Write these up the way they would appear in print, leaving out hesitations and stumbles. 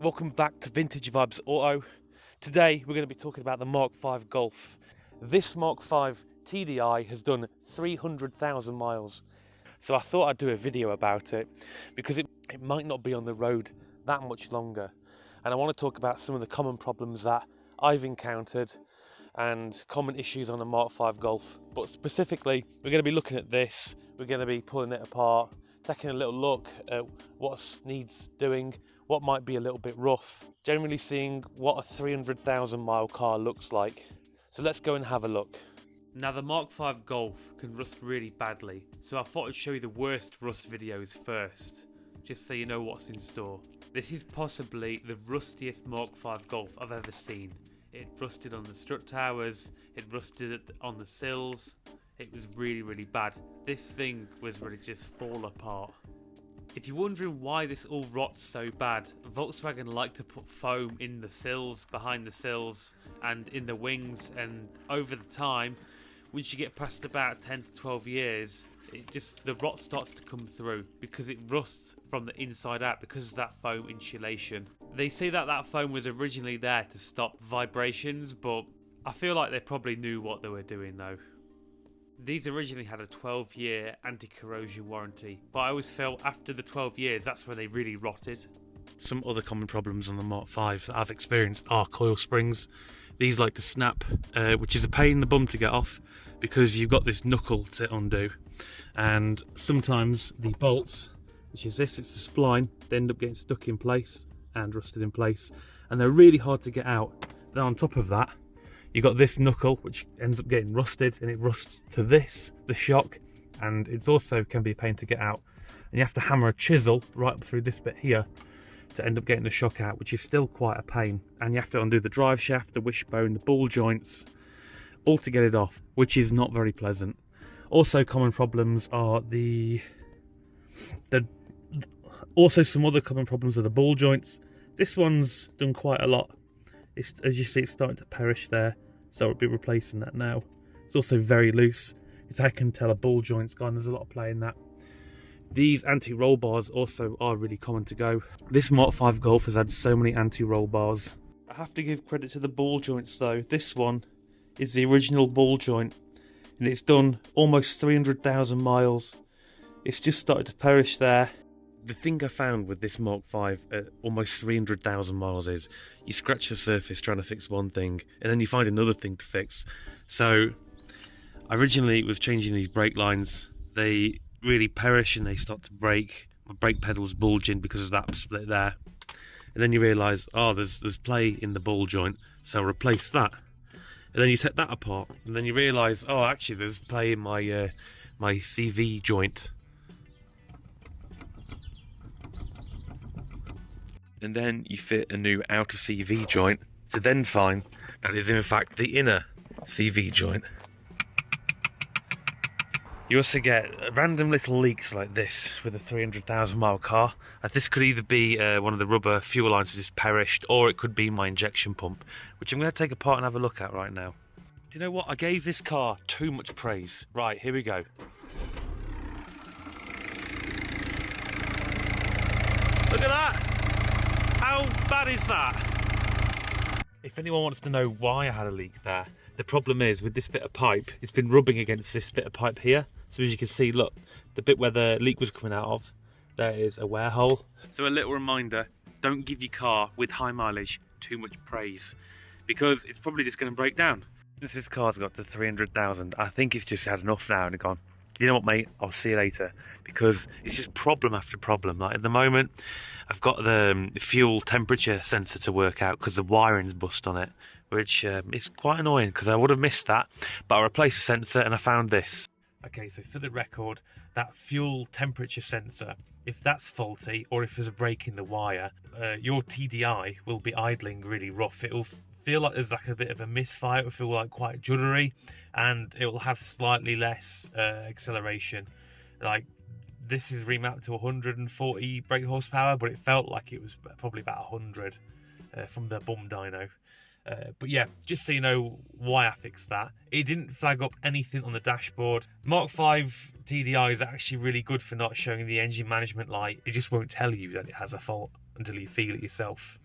Welcome back to Vintage Vibes Auto. Today we're going to be talking about the Mark 5 Golf. This Mark 5 TDI has done 300,000 miles. So I thought I'd do a video about it because it might not be on the road that much longer. And I want to talk about some of the common problems that I've encountered and common issues on the Mark 5 Golf. But specifically, we're going to be looking at this, we're going to be pulling it apart, taking a little look at what needs doing, what might be a little bit rough, generally seeing what a 300,000 mile car looks like. So let's go and have a look. Now the Mark 5 Golf can rust really badly, so I thought I'd show you the worst rust videos first, just so you know what's in store. This is possibly the rustiest Mark 5 Golf I've ever seen. It rusted on the strut towers, it rusted on the sills. It was really bad. This thing was ready to just fall apart. If you're wondering why this all rots so bad, Volkswagen like to put foam in the sills, behind the sills and in the wings, and over the time, once you get past about 10 to 12 years, the rot starts to come through because it rusts from the inside out because of that foam insulation. They say that foam was originally there to stop vibrations, but I feel like they probably knew what they were doing though. These originally had a 12-year anti-corrosion warranty, but I always felt after the 12 years that's where they really rotted. Some other common problems on the Mark 5 that I've experienced are coil springs. These like to snap, which is a pain in the bum to get off because you've got this knuckle to undo. And sometimes the bolts, which is this, it's the spline, they end up getting stuck in place and rusted in place. And they're really hard to get out. Then on top of that, you've got this knuckle which ends up getting rusted, and it rusts to this, the shock, and it's also can be a pain to get out. And you have to hammer a chisel right up through this bit here to end up getting the shock out, which is still quite a pain. And you have to undo the drive shaft, the wishbone, the ball joints, all to get it off, which is not very pleasant. Also common problems are also some other common problems are the ball joints. This one's done quite a lot. As you see, it's starting to perish there, so I'll be replacing that now. It's also very loose. I can tell a ball joint's gone. There's a lot of play in that. These anti-roll bars also are really common to go. This Mark 5 Golf has had so many anti-roll bars. I have to give credit to the ball joints though. This one is the original ball joint, and it's done almost 300,000 miles. It's just started to perish there. The thing I found with this Mark 5 at almost 300,000 miles is you scratch the surface trying to fix one thing and then you find another thing to fix. So originally with changing these brake lines, they really perish and they start to break. My brake pedal's bulging because of that split there. And then you realise, oh, there's play in the ball joint, so I'll replace that. And then you take that apart and then you realise, oh, actually there's play in my my CV joint. And then you fit a new outer CV joint to then find that is in fact the inner CV joint. You also get random little leaks like this with a 300,000 mile car. This could either be one of the rubber fuel lines that just perished, or it could be my injection pump, which I'm going to take apart and have a look at right now. Do you know what? I gave this car too much praise. Right, here we go. Look at that! How bad is that? If anyone wants to know why I had a leak there, the problem is with this bit of pipe, it's been rubbing against this bit of pipe here. So as you can see, look, the bit where the leak was coming out of, there is a wear hole. So a little reminder, don't give your car with high mileage too much praise, because it's probably just going to break down. Since this car's got to 300,000, I think it's just had enough now and gone, you know what mate, I'll see you later, because it's just problem after problem. Like at the moment, I've got the fuel temperature sensor to work out because the wiring's bust on it, which is quite annoying because I would have missed that, but I replaced the sensor and I found this. Okay, so for the record, that fuel temperature sensor, if that's faulty or if there's a break in the wire, your TDI will be idling really rough. It'll feel like there's like a bit of a misfire, it'll feel like quite juddery, and it will have slightly less acceleration. Like this is remapped to 140 brake horsepower, but it felt like it was probably about 100 from the bum dyno. But yeah, just so you know why I fixed that. It didn't flag up anything on the dashboard. Mark 5 TDI is actually really good for not showing the engine management light. It just won't tell you that it has a fault until you feel it yourself.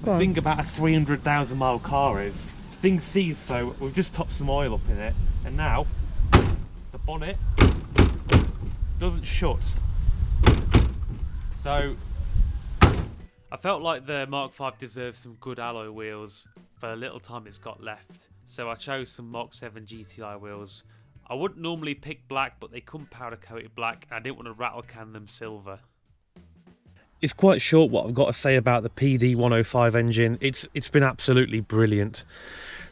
The thing about a 300,000 mile car is, thing sees, so we've just topped some oil up in it, and now the bonnet doesn't shut. So I felt like the Mark 5 deserves some good alloy wheels for the little time it's got left. So I chose some Mark 7 GTI wheels. I wouldn't normally pick black, but they come powder coated black. I didn't want to rattle can them silver. It's quite short what I've got to say about the PD 105 engine. It's been absolutely brilliant.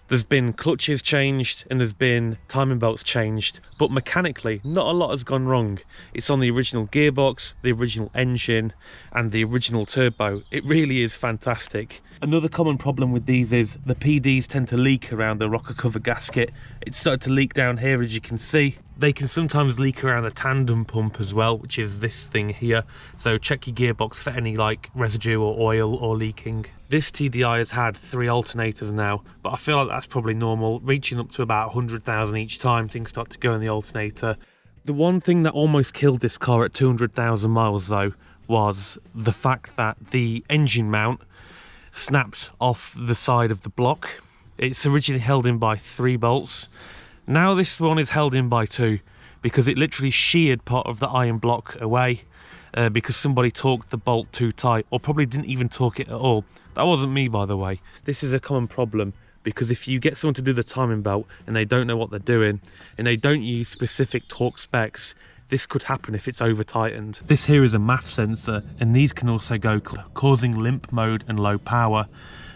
There's been clutches changed and there's been timing belts changed, but mechanically not a lot has gone wrong. It's on the original gearbox, the original engine and the original turbo. It really is fantastic. Another common problem with these is the PDs tend to leak around the rocker cover gasket. It's started to leak down here, as you can see. They can sometimes leak around the tandem pump as well, which is this thing here. So check your gearbox for any like residue or oil or leaking. This TDI has had 3 alternators now, but I feel like that's probably normal. Reaching up to about 100,000 each time things start to go in the alternator. The one thing that almost killed this car at 200,000 miles though was the fact that the engine mount snapped off the side of the block. It's originally held in by 3 bolts. Now this one is held in by 2 because it literally sheared part of the iron block away because somebody torqued the bolt too tight, or probably didn't even torque it at all. That wasn't me, by the way. This is a common problem because if you get someone to do the timing belt and they don't know what they're doing and they don't use specific torque specs, this could happen if it's over tightened. This here is a MAF sensor, and these can also go causing limp mode and low power,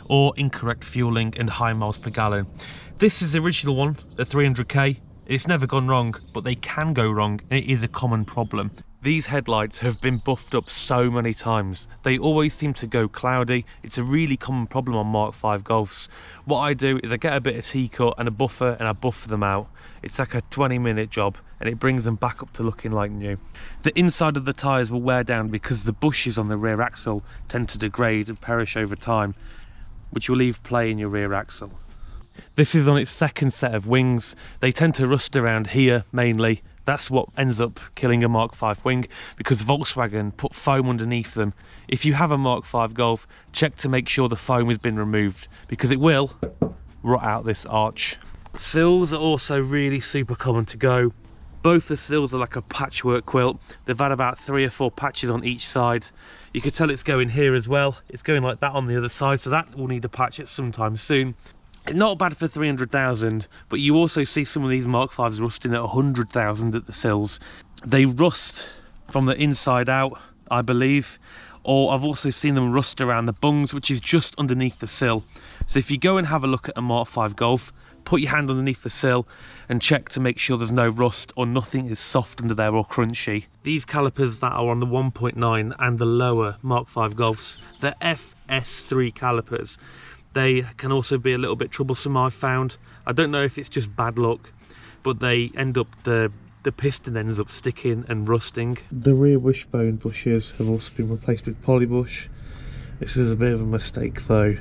or incorrect fueling and high miles per gallon. This is the original one, the 300k. It's never gone wrong, but they can go wrong, and it is a common problem. These headlights have been buffed up so many times. They always seem to go cloudy. It's a really common problem on Mark 5 Golfs. What I do is I get a bit of T-cut and a buffer and I buff them out. It's like a 20-minute job and it brings them back up to looking like new. The inside of the tyres will wear down because the bushes on the rear axle tend to degrade and perish over time, which will leave play in your rear axle. This is on its second set of wings. They tend to rust around here mainly. That's what ends up killing a Mark 5 wing, because Volkswagen put foam underneath them. If you have a Mark 5 Golf, check to make sure the foam has been removed, because it will rot out this arch. Sills are also really super common to go. Both the sills are like a patchwork quilt. They've had about 3 or 4 patches on each side. You can tell it's going here as well. It's going like that on the other side, so that will need a patch at some time soon. Not bad for 300,000, but you also see some of these Mark 5s rusting at 100,000 at the sills. They rust from the inside out, I believe, or I've also seen them rust around the bungs, which is just underneath the sill. So if you go and have a look at a Mark 5 Golf, put your hand underneath the sill and check to make sure there's no rust or nothing is soft under there or crunchy. These calipers that are on the 1.9 and the lower Mark 5 Golfs, they're FS3 calipers. They can also be a little bit troublesome, I've found. I don't know if it's just bad luck, but they end up, the piston ends up sticking and rusting. The rear wishbone bushes have also been replaced with polybush. This was a bit of a mistake though,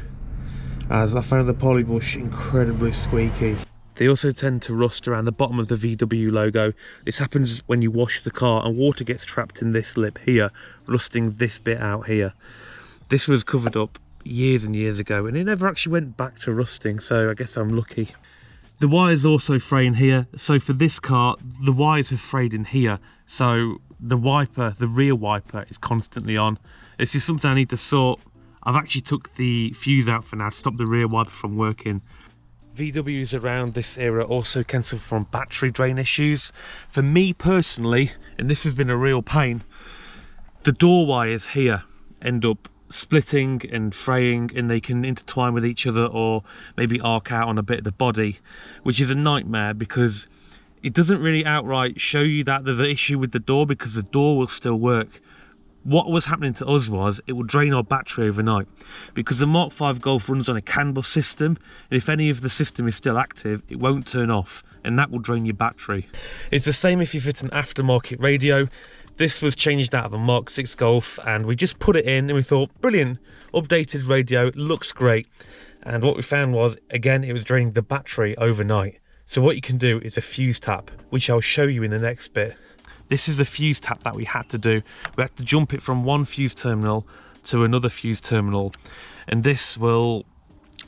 as I found the polybush incredibly squeaky. They also tend to rust around the bottom of the VW logo. This happens when you wash the car and water gets trapped in this lip here, rusting this bit out here. This was covered up years and years ago and it never actually went back to rusting, so I guess I'm lucky. The wires also fray in here, so for this car the wires have frayed in here, so the wiper, the rear wiper, is constantly on. This is something I need to sort. I've actually took the fuse out for now to stop the rear wiper from working. VWs around this era also can suffer from battery drain issues. For me personally, and this has been a real pain, the door wires here end up splitting and fraying, and they can intertwine with each other or maybe arc out on a bit of the body, which is a nightmare because it doesn't really outright show you that there's an issue with the door, because the door will still work. What was happening to us was it would drain our battery overnight, because the Mark 5 Golf runs on a CAN bus system, and if any of the system is still active it won't turn off, and that will drain your battery. It's the same if you fit an aftermarket radio. This was changed out of a Mark 6 Golf and we just put it in and we thought, brilliant, updated radio, looks great. And what we found was, again, it was draining the battery overnight. So what you can do is a fuse tap, which I'll show you in the next bit. This is a fuse tap that we had to do. We had to jump it from one fuse terminal to another fuse terminal, and this will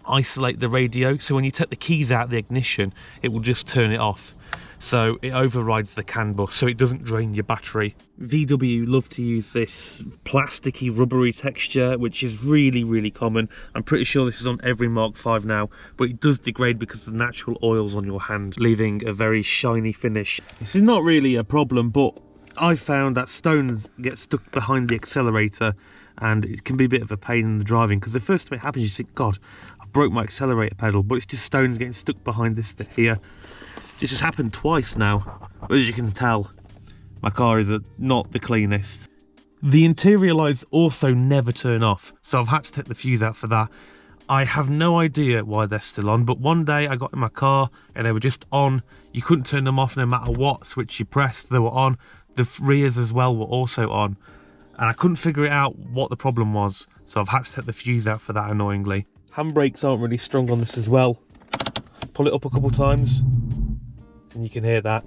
isolate the radio, so when you take the keys out of the ignition it will just turn it off, so it overrides the CAN bus so it doesn't drain your battery. VW love to use this plasticky rubbery texture, which is really common. I'm pretty sure this is on every Mark V now, but it does degrade because of the natural oils on your hand, leaving a very shiny finish. This is not really a problem, but I've found that stones get stuck behind the accelerator and it can be a bit of a pain in the driving, because the first time it happens you think, God, I've broke my accelerator pedal, but it's just stones getting stuck behind this bit here. This has happened twice now, but as you can tell, my car is not the cleanest. The interior lights also never turn off, so I've had to take the fuse out for that. I have no idea why they're still on, but one day I got in my car and they were just on. You couldn't turn them off no matter what switch you pressed, they were on. The rears as well were also on, and I couldn't figure it out what the problem was, so I've had to take the fuse out for that, annoyingly. Handbrakes aren't really strong on this as well. Pull it up a couple times and you can hear that.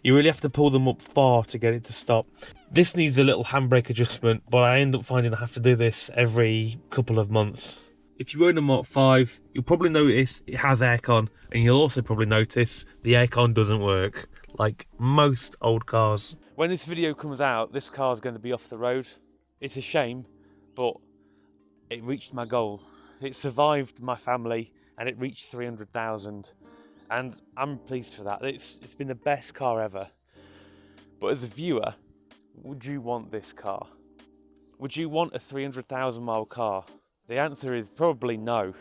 You really have to pull them up far to get it to stop. This needs a little handbrake adjustment, but I end up finding I have to do this every couple of months. If you own a Mark V, you'll probably notice it has aircon, and you'll also probably notice the aircon doesn't work, like most old cars. When this video comes out, this car's going to be off the road. It's a shame, but it reached my goal. It survived my family and it reached 300,000, and I'm pleased for that. It's been the best car ever. But as a viewer, would you want this car? Would you want a 300,000 mile car? The answer is probably no.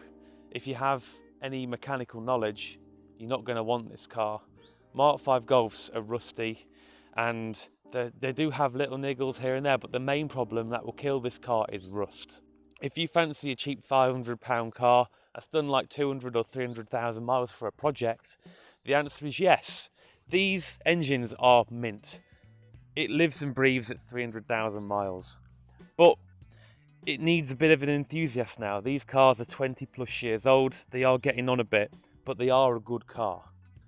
If you have any mechanical knowledge, you're not going to want this car. Mark V Golfs are rusty, and they do have little niggles here and there, but the main problem that will kill this car is rust. If you fancy a cheap £500 car that's done like 200 or 300,000 miles for a project, the answer is yes. These engines are mint. It lives and breathes at 300,000 miles. But it needs a bit of an enthusiast now. These cars are 20 plus years old. They are getting on a bit, but they are a good car.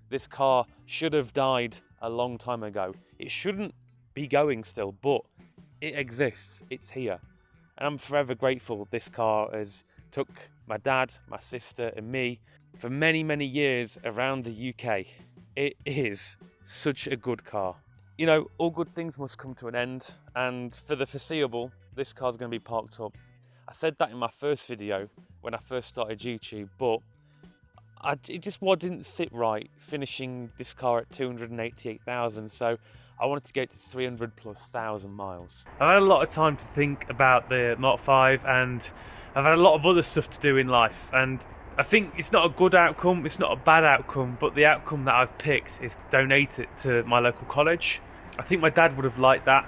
This car should have died a long time ago. It shouldn't be going still, but it exists. It's here. And I'm forever grateful this car has took my dad, my sister and me for many years around the UK. It is such a good car. You know, all good things must come to an end, and for the foreseeable, this car's going to be parked up. I said that in my first video when I first started YouTube, but it just didn't sit right finishing this car at 288,000, so I wanted to get to 300,000+ miles. I've had a lot of time to think about the Mark V, and I've had a lot of other stuff to do in life, and I think it's not a good outcome, it's not a bad outcome, but the outcome that I've picked is to donate it to my local college. I think my dad would have liked that.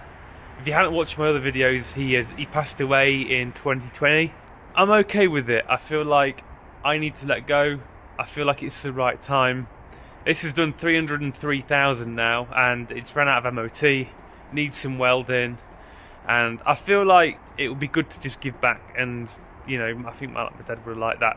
If you haven't watched my other videos, he passed away in 2020. I'm okay with it. I feel like I need to let go. I feel like it's the right time. This has done 303,000 now, and it's run out of MOT, needs some welding, and I feel like it would be good to just give back, and you know, I think my dad would like that.